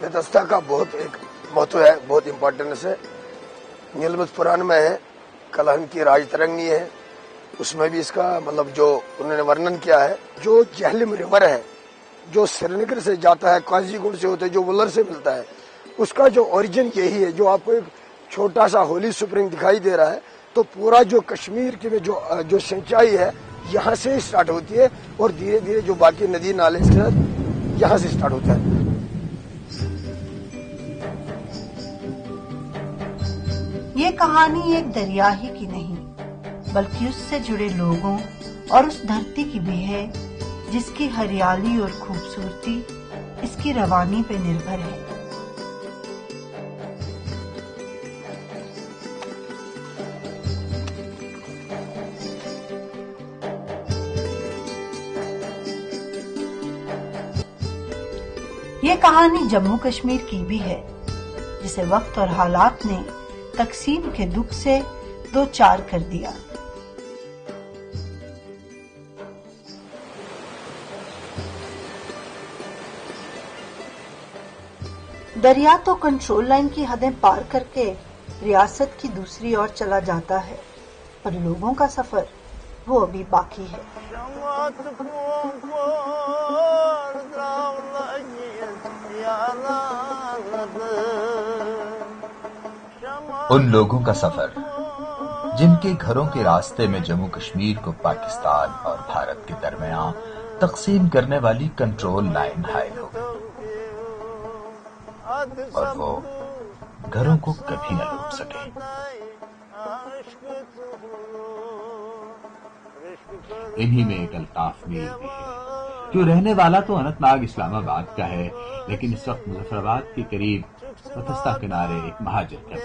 बेतस्ता का बहुत एक महत्व है, बहुत इम्पोर्टेंस है। नीलमत पुराण में है, कलहन की राजतरंगी है, उसमें भी इसका मतलब जो उन्होंने वर्णन किया है। जो जहलिम रिवर है जो श्रीनगर से जाता है, काजीगुंड से होते जो वुलर से मिलता है, उसका जो ओरिजिन यही है। जो आपको एक छोटा सा होली स्प्रिंग दिखाई दे रहा है, तो पूरा जो कश्मीर की जो सिंचाई है यहाँ से स्टार्ट होती है और धीरे धीरे जो बाकी नदी नाले यहाँ से स्टार्ट होता है। ये कहानी एक दरिया ही की नहीं, बल्कि उससे जुड़े लोगों और उस धरती की भी है जिसकी हरियाली और खूबसूरती इसकी रवानी पे निर्भर है। ये कहानी जम्मू कश्मीर की भी है, जिसे वक्त और हालात ने तकसीम के दुख से दो चार कर दिया। दरिया तो कंट्रोल लाइन की हदें पार करके रियासत की दूसरी ओर चला जाता है, पर लोगों का सफर वो अभी बाकी है। उन लोगों का सफर जिनके घरों के रास्ते में जम्मू कश्मीर को पाकिस्तान और भारत के दरमियान तकसीम करने वाली कंट्रोल लाइन हायल हो गई, और वो घरों को कभी न लूट सके। इन्हीं में एक अल्ताफ मीर भी है, जो रहने वाला तो अनंतनाग इस्लामाबाद का है, लेकिन इस वक्त मुजफ्फराबाद के करीब बतस्ता किनारे एक महाजर कैंप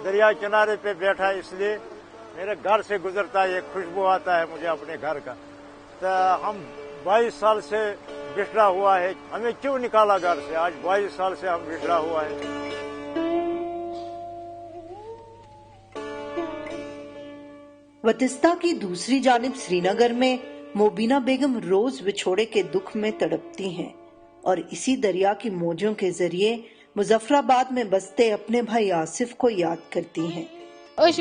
दरिया किनारे पे बैठा, इसलिए मेरे घर से गुजरता है, एक खुशबू आता है मुझे अपने घर का। तो हम 22 साल से बिछड़ा हुआ है, हमें क्यों निकाला घर से? आज 22 साल से हम बिछड़ा हुआ है। बतिस्ता की दूसरी जानिब श्रीनगर में मोबिना बेगम रोज विछोड़े के दुख में तड़पती हैं और इसी दरिया की मौजों के जरिए मुजफ्फराबाद में बसते अपने भाई आसिफ को याद करती हैं। सह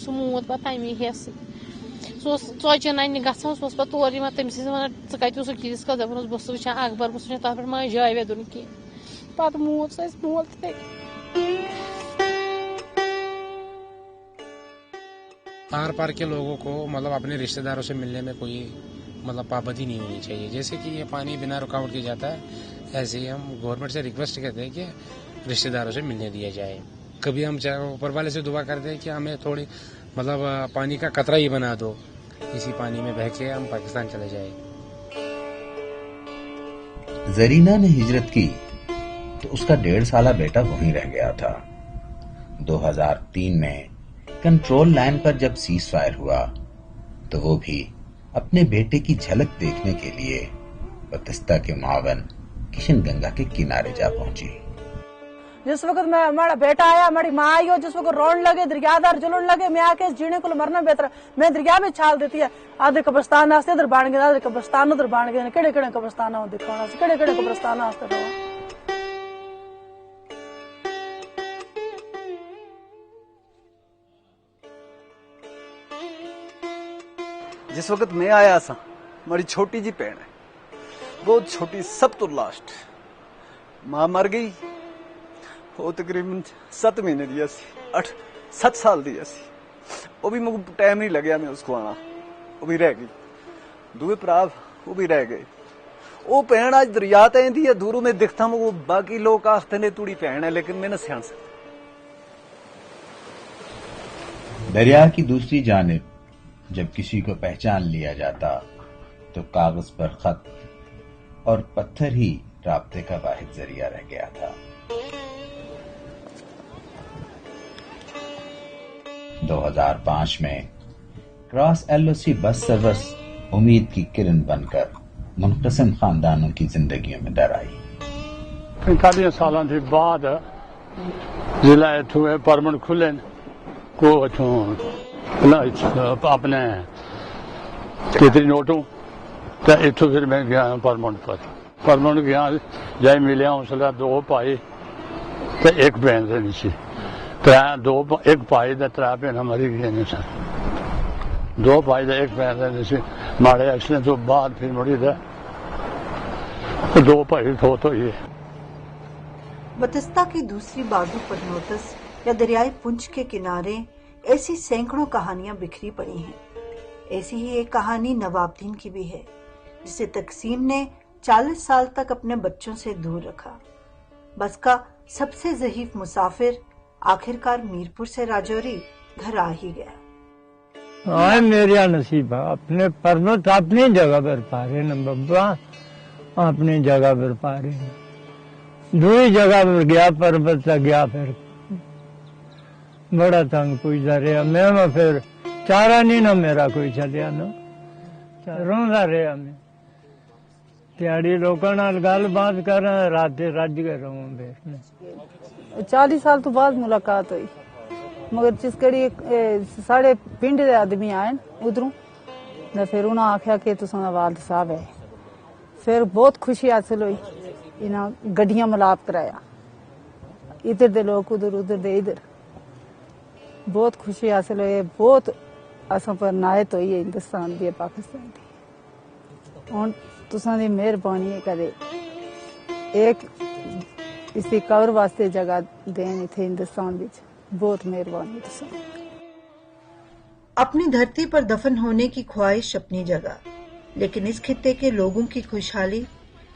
मोत पे तमी हेस चौचन अन्य गस पे तौर तमिस वन किस कदम बस वुचान अखबार बस वुचान तथ पे जावेद कह पे मोत सह मोल आर पार के लोगों को मतलब अपने रिश्तेदारों से मिलने में कोई मतलब पाबंदी नहीं होनी चाहिए। जैसे कि ये पानी बिना रुकावट के जाता है, ऐसे ही हम गवर्नमेंट से रिक्वेस्ट करते हैं कि रिश्तेदारों से मिलने दिया जाए। कभी हम ऊपर वाले से दुआ करते हैं कि हमें थोड़ी मतलब पानी का कतरा ही बना दो, इसी पानी में बह के हम पाकिस्तान चले जाए। जरीना ने हिजरत की तो उसका 1.5 साला बेटा वहीं रह गया था। 2003 में कंट्रोल लाइन पर जब सीज फायर हुआ तो वो भी अपने बेटे की झलक देखने के लिए बतिस्ता के मावन किशन गंगा के किनारे जा पहुंची। जिस वक्त मैं हमारा बेटा आया, हमारी माँ आई हो, जिस वक्त रोन लगे, दरियादार जुलन लगे, मैं आके जीने को मरना बेहतर, मैं दरिया में छाल देती है। आधे कब्रस्तान आस्ते इधर बाण गए, आधे कब्रस्तान उधर बाण गए, केड़े केड़े कब्रस्तान हो दिखाना, केड़े केड़े कब्रस्तान आस्ते रहो। जिस वक्त मैं आया सा, हमारी छोटी जी भैन है, बहुत छोटी, सब तो लास्ट। मां मर गई, वो तकरीबन 7 महीने दिया सी, 7 साल दिया सी। वो भी मुझे टाइम नहीं लगे मैं उसको आना, वो भी रह गई। दूए भरा वो भी रह गए। वो भैन आज दरिया तैंदी है, दूरों में दिखता हूँ, वो बाकी लोग आखते ने तुड़ी भैन है, लेकिन मैं न सियान सकता। दरिया की दूसरी जानिब जब किसी को पहचान लिया जाता तो कागज पर खत और पत्थर ही राब्ते का वाहिद जरिया रह गया था। 2005 में क्रॉस एलओसी बस सर्विस उम्मीद की किरण बनकर मुनक़सिम खानदानों की जिंदगियों में दर आई। 45 साल के बाद जिला इथों परमट खुले को अपने केतरी नोटों तो इथों फिर मैं गया परमट गया, जाए मिलिया उसले 2 भाई तो 1 भैन से नीचे, 1 भाई 3 भैन मरी गई ने सर, 2 भाई 1 भैन से नीचे। माड़े एक्सीडेंट तो बाद फिर मुड़ी 2 भाई फौत हुई। बतिस्ता की दूसरी बाजू पर नोटिस या दरियाई पुंछ के किनारे ऐसी सैकड़ों कहानियां बिखरी पड़ी हैं। ऐसी ही एक कहानी नवाबदीन की भी है, जिसे तकसीम ने 40 साल तक अपने बच्चों से दूर रखा। बस का सबसे ज़हीफ मुसाफिर आखिरकार मीरपुर से राजौरी घर आ ही गया। हाँ मेरा नसीब है, अपने परमत अपनी जगह पर पा रहे न बब्बा, अपनी जगह पर पा रहे। दूसरी जगह पर गया परमत गया, फिर बड़ा तंग पुजदा रहा मैं, फिर चारा नहीं ना मेरा कोई चलिया ना, रोंदा रहा मैं। त्याड़ी लोगों नाल गल बात कर, रात रज के रहूं। 40 साल तो बाद मुलाकात हुई, मगर जिस कड़ी साढ़े पिंड दे आदमी आए उधरों, फिर उन्हें आख्या कि तुसां वालिद साहब है। फिर बहुत खुशी हासिल हुई, इन्हें गड्डियां मिलाप कराया, इधर दे लोग उधर, उधर दे इधर, बहुत खुशी हासिल हुई। बहुत असां पर नायत हुई है हिंदुस्तान दी, पाकिस्तान दी। हुण तुसां दी मेहरबानी है, कदे एक इसी कवर वास्ते जगह देन इथे हिंदुस्तान विच, बहुत मेहरबानी तुसां। अपनी धरती पर दफन होने की ख्वाहिश अपनी जगह, लेकिन इस खित्ते के लोगों की खुशहाली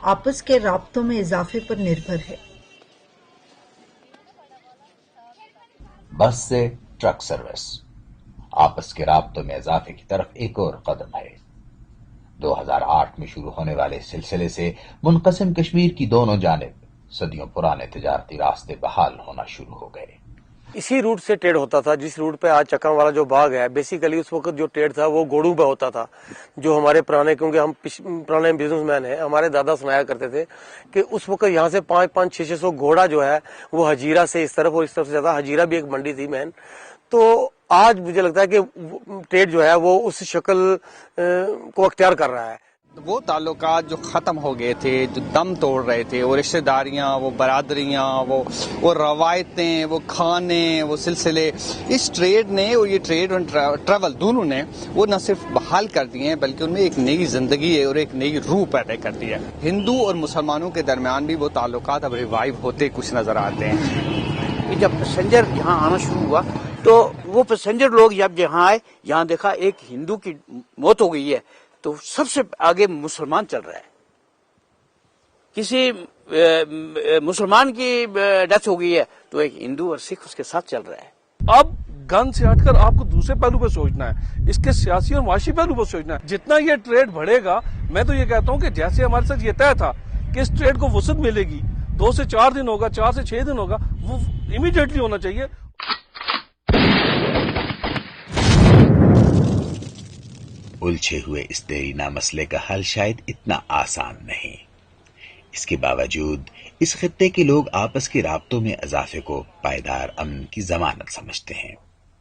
आपस के राब्तों में इजाफे पर निर्भर है। बस से ट्रक सर्विस आपस के राब्तों में इजाफे की तरफ एक और कदम है। 2008 में शुरू होने वाले सिलसिले से मुनक़सिम कश्मीर की दोनों जानिब सदियों पुराने तिजारती रास्ते बहाल होना शुरू हो गए। इसी रूट से ट्रेड होता था, जिस रूट पे आज चक्का वाला जो बाग है, बेसिकली उस वक्त जो ट्रेड था वो गोड़ू पे होता था। जो हमारे पुराने, क्योंकि हम पुराने बिजनेसमैन हैं, हमारे दादा सुनाया करते थे कि उस वक्त यहाँ से 500-600 घोड़ा जो है वो हजीरा से इस तरफ और इस तरफ से जाता। हजीरा भी एक मंडी थी मैन। तो आज मुझे लगता है कि ट्रेड जो है वो उस शक्ल को अख्तियार कर रहा है। वो ताल्लुकात जो ख़त्म हो गए थे, जो दम तोड़ रहे थे, वो रिश्तेदारियाँ, वो बरादरियाँ, वो रवायतें, वो खाने, वो सिलसिले, इस ट्रेड ने और ये ट्रेड और ट्रैवल दोनों ने वो न सिर्फ बहाल कर दिए हैं, बल्कि उनमें एक नई जिंदगी है और एक नई रूह पैदा कर दी है। हिंदू और मुसलमानों के दरमियान भी वो ताल्लुकात अब रिवाइव होते कुछ नजर आते हैं। जब पैसेंजर यहाँ आना शुरू हुआ तो वो पैसेंजर लोग जब यहाँ आए, यहाँ देखा एक हिंदू की मौत हो गई है, तो सबसे आगे मुसलमान चल रहा है। किसी मुसलमान की डेथ हो गई है तो एक हिंदू और सिख उसके साथ चल रहा है। अब गन से हटकर आपको दूसरे पहलू पर सोचना है, इसके सियासी और माशी पहलू पर सोचना है। जितना ये ट्रेड बढ़ेगा, मैं तो ये कहता हूँ कि जैसे हमारे साथ ये तय था कि इस ट्रेड को वसअत मिलेगी, 2 से 4 दिन होगा, 4 से 6 दिन होगा, वो इमीडिएटली होना चाहिए। उलझे हुए इस देरीना मसले का हल शायद इतना आसान नहीं। इसके बावजूद इस खित्ते के लोग आपस के राब्तों में इजाफे को पायदार अमन की जमानत समझते हैं।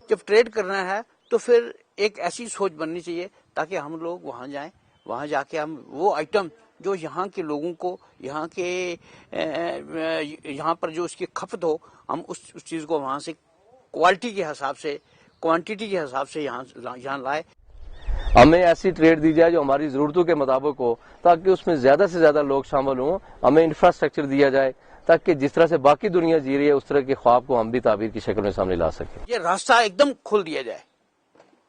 जब ट्रेड करना है तो फिर एक ऐसी सोच बननी चाहिए ताकि हम लोग वहां जाएं, वहां जाके हम वो आइटम जो यहाँ के लोगों को, यहाँ के यहाँ पर जो इसकी खपत हो, हम उस चीज को वहां से क्वालिटी के हिसाब से, क्वांटिटी के हिसाब से यहाँ लाए। हमें ऐसी ट्रेड दी जाए जो हमारी जरूरतों के मुताबिक हो, ताकि उसमें ज्यादा से ज्यादा लोग शामिल हों। हमें इंफ्रास्ट्रक्चर दिया जाए ताकि जिस तरह से बाकी दुनिया जी रही है उस तरह के ख्वाब को हम भी ताबीर की शक्ल में सामने ला सकें। ये रास्ता एकदम खोल दिया जाए,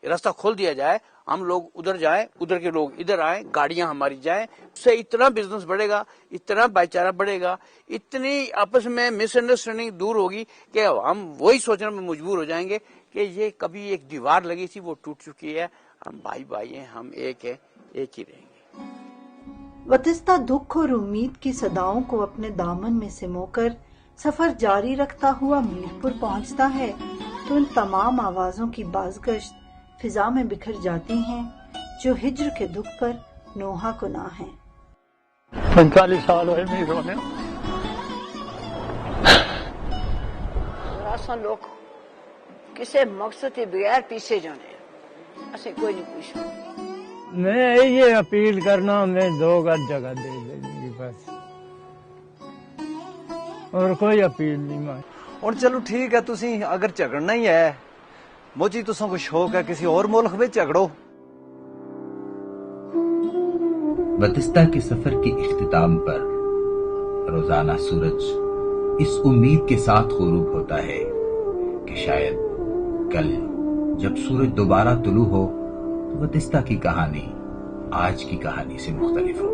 रास्ता खोल दिया जाए, हम लोग उधर जाएं, उधर के लोग इधर आएं, गाड़ियां हमारी जाएं, उससे इतना बिजनेस बढ़ेगा, इतना भाईचारा बढ़ेगा, इतनी आपस में मिसअंडरस्टैंडिंग दूर होगी कि हम वही सोचने में मजबूर हो जाएंगे कि ये कभी एक दीवार लगी थी वो टूट चुकी है, हम भाई भाई हैं, हम एक है, एक ही रहेंगे। वतिस्ता दुख और उम्मीद की सदाओं को अपने दामन में सिमोकर सफर जारी रखता हुआ मीरपुर पहुंचता है तो उन तमाम आवाजों की बाज़गश्त फिजा में बिखर जाती हैं जो हिज्र के दुख पर नोहा कुना है। 45 साल होए मीर होने। लोग किसे मकसद के बगैर पीछे जाने, ऐसे कोई नहीं पूछा। मैं ये अपील करना, मैं 2 गज जगह दे देंगी बस, और कोई अपील नहीं मार। और चलो ठीक है, तुसी अगर झगड़ना ही है, मुझे तुसा को शौक है किसी और मुल्क में झगड़ो। बतिस्ता के सफर के इख्तिताम पर रोजाना सूरज इस उम्मीद के साथ गुरूब होता है कि शायद कल जब सूरज दोबारा तुलू हो तो बतिस्ता की कहानी आज की कहानी से मुख्तलिफ हो।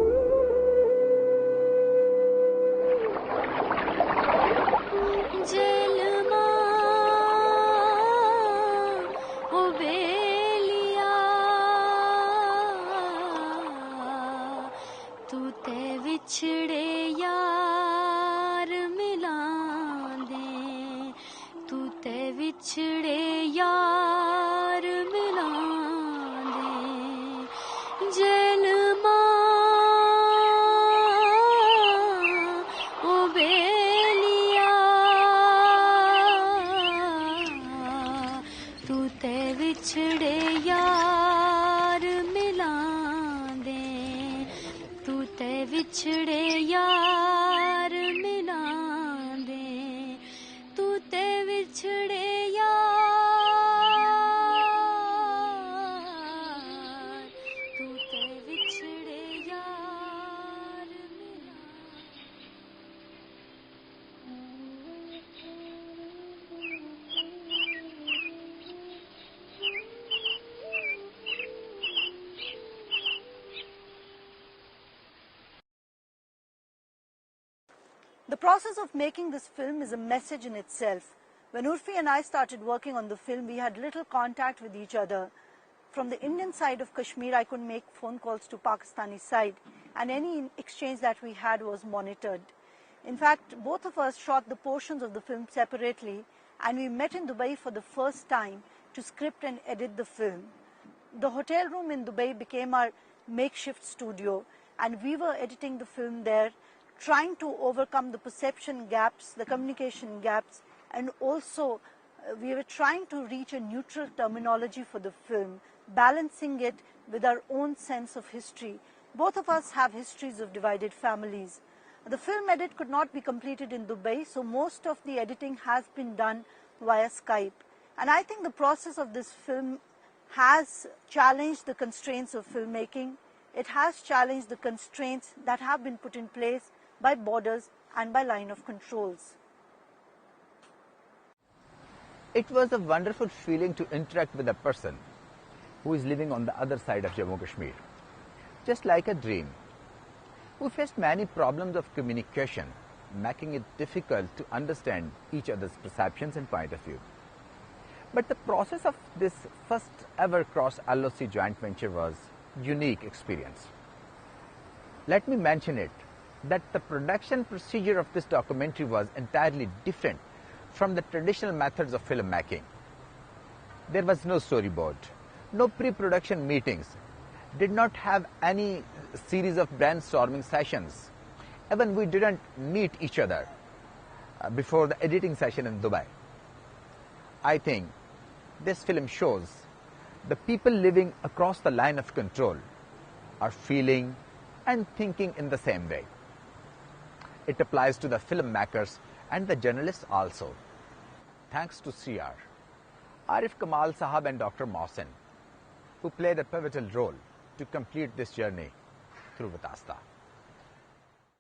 बिछड़े यार मिला दे, तू ते बिछड़े यार मिला दे, जेल ओ बेलिया, तू ते बिछड़े यार मिला दे, तू ते बिछड़े यार मिला दे, तू ते बिछड़े यार, तू ते बिछड़े यार मिला। The process of making this film is a message in itself. When Urfi and I started working on the film, we had little contact with each other. From the Indian side of Kashmir, I could make phone calls to Pakistani side, and any exchange that we had was monitored. In fact, both of us shot the portions of the film separately, and we met in Dubai for the first time to script and edit the film. The hotel room in Dubai became our makeshift studio, and we were editing the film there, trying to overcome the perception gaps, the communication gaps, and also we were trying to reach a neutral terminology for the film, balancing it with our own sense of history. Both of us have histories of divided families. The film edit could not be completed in Dubai, so most of the editing has been done via Skype. And I think the process of this film has challenged the constraints of filmmaking. It has challenged the constraints that have been put in place by borders and by line of controls. It was a wonderful feeling to interact with a person who is living on the other side of Jammu Kashmir, just like a dream. We faced many problems of communication, making it difficult to understand each other's perceptions and point of view. But the process of this first ever cross LOC joint venture was unique experience. Let me mention it that the production procedure of this documentary was entirely different from the traditional methods of filmmaking. There was no storyboard, no pre-production meetings, did not have any series of brainstorming sessions. Even we didn't meet each other before the editing session in Dubai. I think this film shows the people living across the line of control are feeling and thinking in the same way. It applies to the filmmakers and the journalists also. Thanks to CR, Arif Kamal Sahab and Dr. Mohsen, who played a pivotal role to complete this journey through Vatasta.